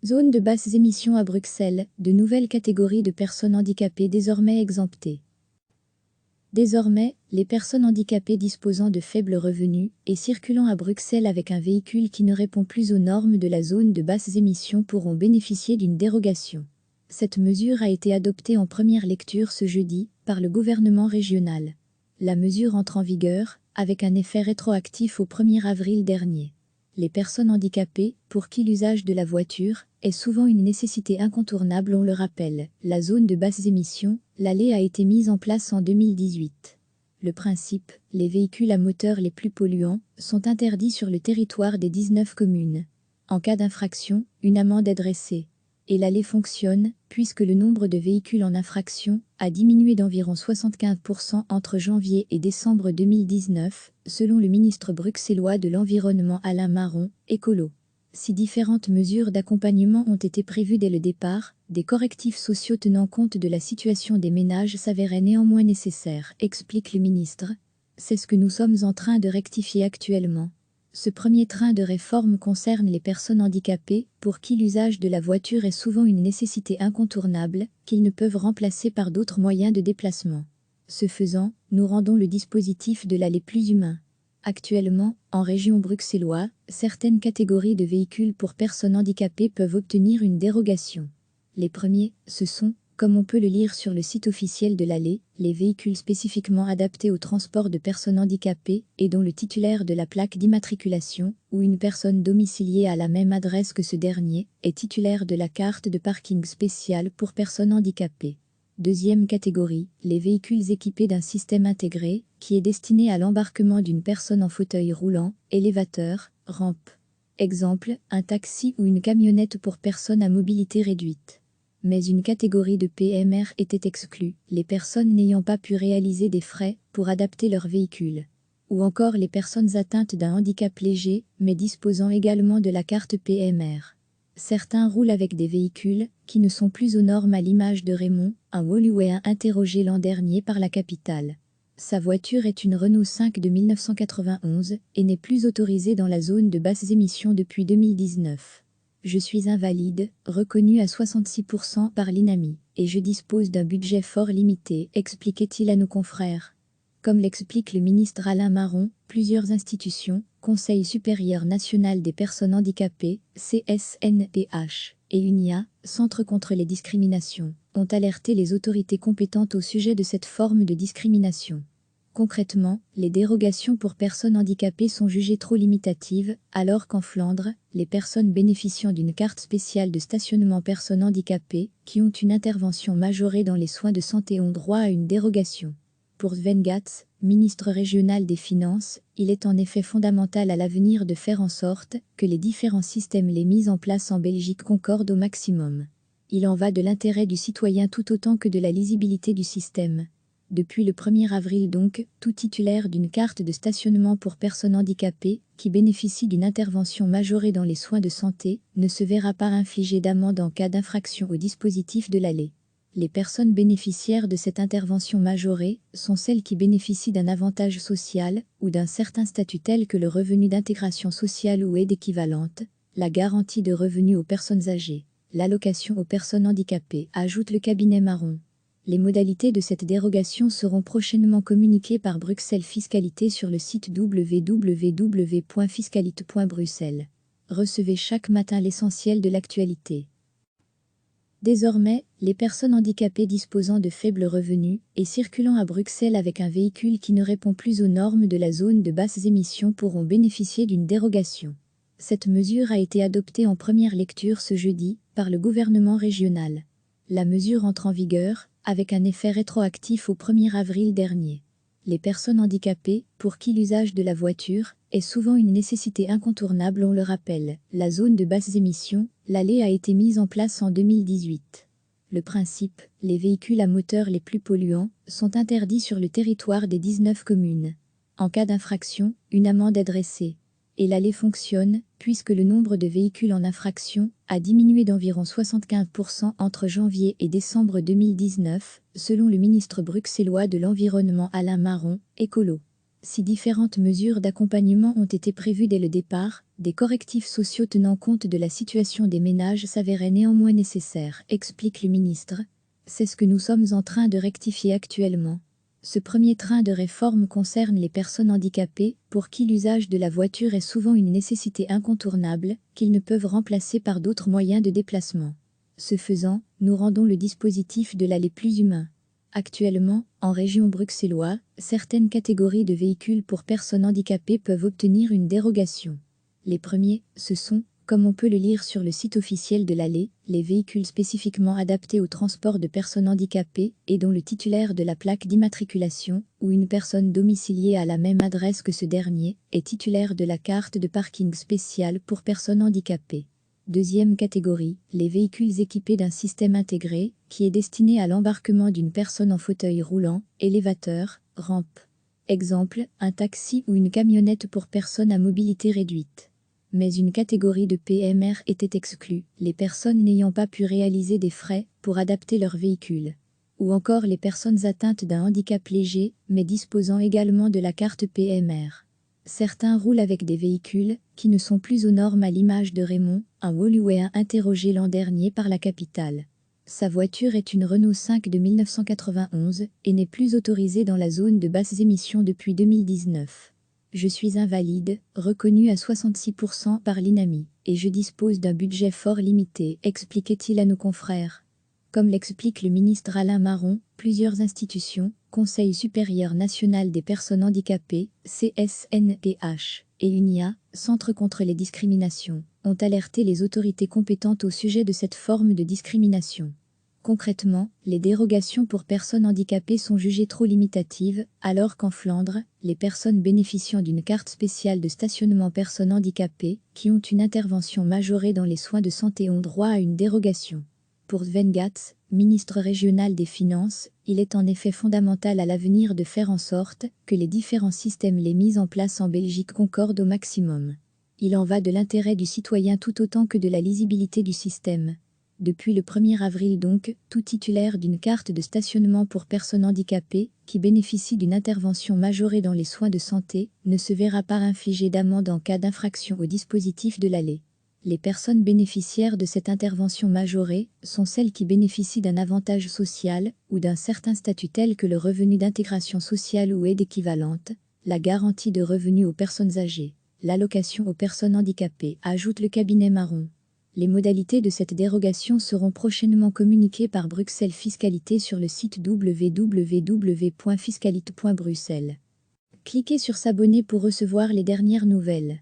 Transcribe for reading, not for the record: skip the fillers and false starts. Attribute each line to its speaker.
Speaker 1: Zone de basses émissions à Bruxelles, de nouvelles catégories de personnes handicapées désormais exemptées. Désormais, les personnes handicapées disposant de faibles revenus et circulant à Bruxelles avec un véhicule qui ne répond plus aux normes de la zone de basses émissions pourront bénéficier d'une dérogation. Cette mesure a été adoptée en première lecture ce jeudi par le gouvernement régional. La mesure entre en vigueur avec un effet rétroactif au 1er avril dernier. Les personnes handicapées, pour qui l'usage de la voiture est souvent une nécessité incontournable, on le rappelle, la zone de basses émissions, l'ALE, a été mise en place en 2018. Le principe, les véhicules à moteur les plus polluants sont interdits sur le territoire des 19 communes. En cas d'infraction, une amende est dressée. Et l'ALE fonctionne, puisque le nombre de véhicules en infraction a diminué d'environ 75% entre janvier et décembre 2019, selon le ministre bruxellois de l'Environnement Alain Marron, écolo. Si différentes mesures d'accompagnement ont été prévues dès le départ, des correctifs sociaux tenant compte de la situation des ménages s'avéraient néanmoins nécessaires, explique le ministre. C'est ce que nous sommes en train de rectifier actuellement. Ce premier train de réforme concerne les personnes handicapées, pour qui l'usage de la voiture est souvent une nécessité incontournable, qu'ils ne peuvent remplacer par d'autres moyens de déplacement. Ce faisant, nous rendons le dispositif de l'ALE plus humain. Actuellement, en région bruxelloise, certaines catégories de véhicules pour personnes handicapées peuvent obtenir une dérogation. Les premiers, ce sont, comme on peut le lire sur le site officiel de l'ALE, les véhicules spécifiquement adaptés au transport de personnes handicapées et dont le titulaire de la plaque d'immatriculation, ou une personne domiciliée à la même adresse que ce dernier, est titulaire de la carte de parking spéciale pour personnes handicapées. Deuxième catégorie, les véhicules équipés d'un système intégré, qui est destiné à l'embarquement d'une personne en fauteuil roulant, élévateur, rampe. Exemple, un taxi ou une camionnette pour personnes à mobilité réduite. Mais une catégorie de PMR était exclue, les personnes n'ayant pas pu réaliser des frais pour adapter leur véhicule. Ou encore les personnes atteintes d'un handicap léger, mais disposant également de la carte PMR. Certains roulent avec des véhicules qui ne sont plus aux normes, à l'image de Raymond, un Woluwéen interrogé l'an dernier par la capitale. Sa voiture est une Renault 5 de 1991 et n'est plus autorisée dans la zone de basses émissions depuis 2019. Je suis invalide, reconnu à 66% par l'INAMI, et je dispose d'un budget fort limité, expliquait-il à nos confrères. Comme l'explique le ministre Alain Marron, plusieurs institutions, Conseil supérieur national des personnes handicapées, CSNPH, et UNIA, Centre contre les discriminations, ont alerté les autorités compétentes au sujet de cette forme de discrimination. Concrètement, les dérogations pour personnes handicapées sont jugées trop limitatives, alors qu'en Flandre, les personnes bénéficiant d'une carte spéciale de stationnement personnes handicapées, qui ont une intervention majorée dans les soins de santé, ont droit à une dérogation. Pour Sven Gatz, ministre régional des Finances, il est en effet fondamental à l'avenir de faire en sorte que les différents systèmes mis en place en Belgique concordent au maximum. Il en va de l'intérêt du citoyen tout autant que de la lisibilité du système. Depuis le 1er avril donc, tout titulaire d'une carte de stationnement pour personnes handicapées, qui bénéficie d'une intervention majorée dans les soins de santé, ne se verra pas infliger d'amende en cas d'infraction au dispositif de l'ALE. Les personnes bénéficiaires de cette intervention majorée sont celles qui bénéficient d'un avantage social ou d'un certain statut tel que le revenu d'intégration sociale ou aide équivalente, la garantie de revenus aux personnes âgées, l'allocation aux personnes handicapées, ajoute le cabinet Marron. Les modalités de cette dérogation seront prochainement communiquées par Bruxelles Fiscalité sur le site www.fiscalite.bruxelles. Recevez chaque matin l'essentiel de l'actualité. Désormais, les personnes handicapées disposant de faibles revenus et circulant à Bruxelles avec un véhicule qui ne répond plus aux normes de la zone de basses émissions pourront bénéficier d'une dérogation. Cette mesure a été adoptée en première lecture ce jeudi par le gouvernement régional. La mesure entre en vigueur avec un effet rétroactif au 1er avril dernier. Les personnes handicapées, pour qui l'usage de la voiture est souvent une nécessité incontournable, on le rappelle, la zone de basses émissions, l'ALE, a été mise en place en 2018. Le principe, les véhicules à moteur les plus polluants sont interdits sur le territoire des 19 communes. En cas d'infraction, une amende est dressée. Et l'ALE fonctionne, puisque le nombre de véhicules en infraction a diminué d'environ 75% entre janvier et décembre 2019, selon le ministre bruxellois de l'Environnement Alain Marron, écolo. Si différentes mesures d'accompagnement ont été prévues dès le départ, Des correctifs sociaux tenant compte de la situation des ménages s'avéraient néanmoins nécessaires, explique le ministre. C'est ce que nous sommes en train de rectifier actuellement. Ce premier train de réforme concerne les personnes handicapées, pour qui l'usage de la voiture est souvent une nécessité incontournable, qu'ils ne peuvent remplacer par d'autres moyens de déplacement. Ce faisant, nous rendons le dispositif de l'ALE plus humain. Actuellement, en région bruxelloise, certaines catégories de véhicules pour personnes handicapées peuvent obtenir une dérogation. Les premiers, ce sont, comme on peut le lire sur le site officiel de l'ALE, les véhicules spécifiquement adaptés au transport de personnes handicapées et dont le titulaire de la plaque d'immatriculation, ou une personne domiciliée à la même adresse que ce dernier, est titulaire de la carte de parking spéciale pour personnes handicapées. Deuxième catégorie, les véhicules équipés d'un système intégré, qui est destiné à l'embarquement d'une personne en fauteuil roulant, élévateur, rampe. Exemple, un taxi ou une camionnette pour personnes à mobilité réduite. Mais une catégorie de PMR était exclue, les personnes n'ayant pas pu réaliser des frais pour adapter leur véhicule. Ou encore les personnes atteintes d'un handicap léger, mais disposant également de la carte PMR. Certains roulent avec des véhicules qui ne sont plus aux normes à l'image de Raymond, un Woluwéen interrogé l'an dernier par la capitale. Sa voiture est une Renault 5 de 1991 et n'est plus autorisée dans la zone de basses émissions depuis 2019. Je suis invalide, reconnu à 66% par l'INAMI, et je dispose d'un budget fort limité, expliquait-il à nos confrères. Comme l'explique le ministre Alain Marron, plusieurs institutions, Conseil supérieur national des personnes handicapées, CSNPH, et UNIA, Centre contre les discriminations, ont alerté les autorités compétentes au sujet de cette forme de discrimination. Concrètement, les dérogations pour personnes handicapées sont jugées trop limitatives, alors qu'en Flandre, les personnes bénéficiant d'une carte spéciale de stationnement personnes handicapées, qui ont une intervention majorée dans les soins de santé ont droit à une dérogation. Pour Sven Gatz, ministre régional des Finances, il est en effet fondamental à l'avenir de faire en sorte que les différents systèmes les mis en place en Belgique concordent au maximum. Il en va de l'intérêt du citoyen tout autant que de la lisibilité du système. Depuis le 1er avril donc, tout titulaire d'une carte de stationnement pour personnes handicapées, qui bénéficie d'une intervention majorée dans les soins de santé, ne se verra pas infliger d'amende en cas d'infraction au dispositif de l'ALE. Les personnes bénéficiaires de cette intervention majorée sont celles qui bénéficient d'un avantage social ou d'un certain statut tel que le revenu d'intégration sociale ou aide équivalente, la garantie de revenus aux personnes âgées, l'allocation aux personnes handicapées, ajoute le cabinet Marron. Les modalités de cette dérogation seront prochainement communiquées par Bruxelles Fiscalité sur le site www.fiscalité.bruxelles. Cliquez sur s'abonner pour recevoir les dernières nouvelles.